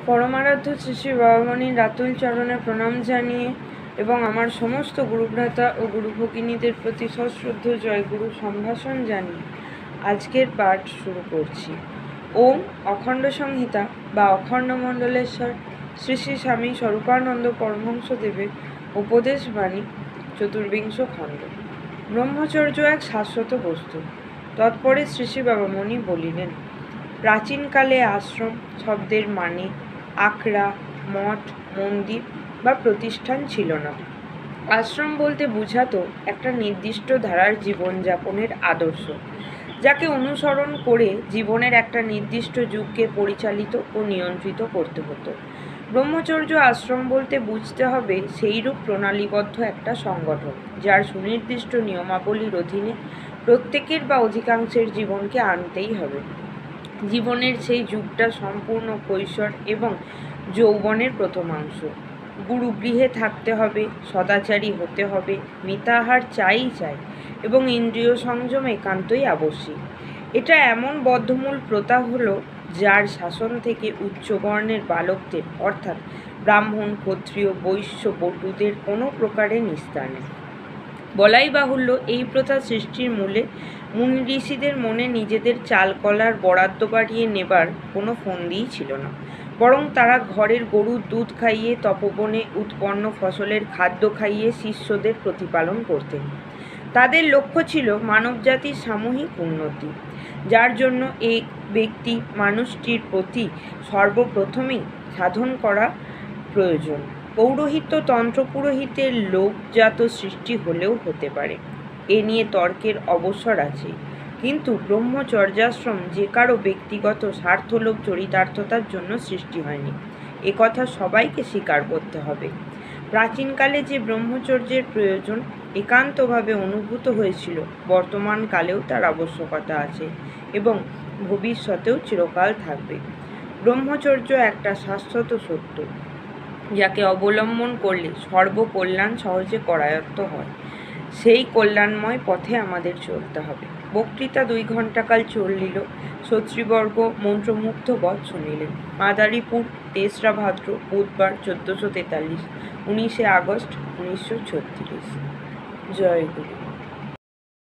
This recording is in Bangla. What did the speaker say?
পরমারাধ্য শ্রী শ্রী বাবামণির রাতুল চরণে প্রণাম জানিয়ে এবং আমার সমস্ত গুরুভ্রাতা ও গুরুভগিনীদের প্রতি সশ্রদ্ধ জয়গুরু সম্ভাষণ জানিয়ে আজকের পাঠ শুরু করছি। ওম অখণ্ড সংহিতা বা অখণ্ড মণ্ডলেশ্বর শ্রী শ্রী স্বামী স্বরূপানন্দ পরমহংসদেবের উপদেশ বাণী চতুর্বিংশ খণ্ড। ব্রহ্মচর্য এক শাশ্বত বস্তু। তৎপরে শ্রী শ্রী বাবামণি বলিলেন, প্রাচীনকালে আশ্রম শব্দের মানে আখড়া, মঠ, মন্দির বা প্রতিষ্ঠান ছিল না। আশ্রম বলতে বোঝাতো একটা নির্দিষ্ট ধারার জীবনযাপনের আদর্শ, যাকে অনুসরণ করে জীবনের একটা নির্দিষ্ট যুগকে পরিচালিত ও নিয়ন্ত্রিত করতে হতো। ব্রহ্মচর্য আশ্রম বলতে বুঝতে হবে সেইরূপ প্রণালীবদ্ধ একটা সংগঠন, যার সুনির্দিষ্ট নিয়মাবলীর অধীনে প্রত্যেকের বা অধিকাংশের জীবনকে আনতেই হবে। জীবনের সেই যুগটা সম্পূর্ণ কৈশোর এবং যৌবনের প্রথমাংশ। গুরুগৃহে থাকতে হবে, সদাচারী হতে হবে, মিতাহার চাই এবং ইন্দ্রিয় সংযম একান্তই আবশ্যিক। এটা এমন বদ্ধমূল প্রথা হলো, যার শাসন থেকে উচ্চবর্ণের বালকদের অর্থাৎ ব্রাহ্মণ, ক্ষত্রিয়, বৈশ্য, বটুদের কোনো প্রকারে নিস্তার নেই। বলাই বাহুল্য, এই প্রথা সৃষ্টির মূলে মুনি ঋষিদের মনে নিজেদের চালকলার বরাদ্দ বাড়িয়ে নেবার কোনো ফন্দিই ছিল না, বরং তারা ঘরের গরুর দুধ খাইয়ে, তপবনে উৎপন্ন ফসলের খাদ্য খাইয়ে শিষ্যদের প্রতিপালন করতেন। তাদের লক্ষ্য ছিল মানবজাতির সামূহিক উন্নতি, যার জন্য এক ব্যক্তি মানুষটির প্রতি সর্বপ্রথমেই সাধন করা প্রয়োজন। পৌরোহিত্য তন্ত্রপুরোহিতের লোকজাত সৃষ্টি হলেও হতে পারে, এ নিয়ে তর্কের অবসর আছে, কিন্তু ব্রহ্মচর্যাশ্রম যে কারো ব্যক্তিগত স্বার্থলোভ চরিতার্থতার জন্য সৃষ্টি হয়নি, একথা সবাইকে স্বীকার করতে হবে। প্রাচীনকালে যে ব্রহ্মচর্যের প্রয়োজন একান্তভাবে অনুভূত হয়েছিল, বর্তমান কালেও তার আবশ্যকতা আছে এবং ভবিষ্যতেও চিরকাল থাকবে। ব্রহ্মচর্য একটা শাশ্বত সত্য, যাকে অবলম্বন করলে সর্বকল্যাণ সহজে করায়ত্ত হয়। সেই কল্যাণময় পথে আমাদের চলতে হবে। বক্তৃতা 2 ঘণ্টাকাল চলিল। শ্রোতৃবর্গ মন্ত্রমুগ্ধ বৎ শুনিলেন। মাদারীপুর, 3রা ভাদ্র, বুধবার, 1443, 19 আগস্ট 1936। জয় গুরু।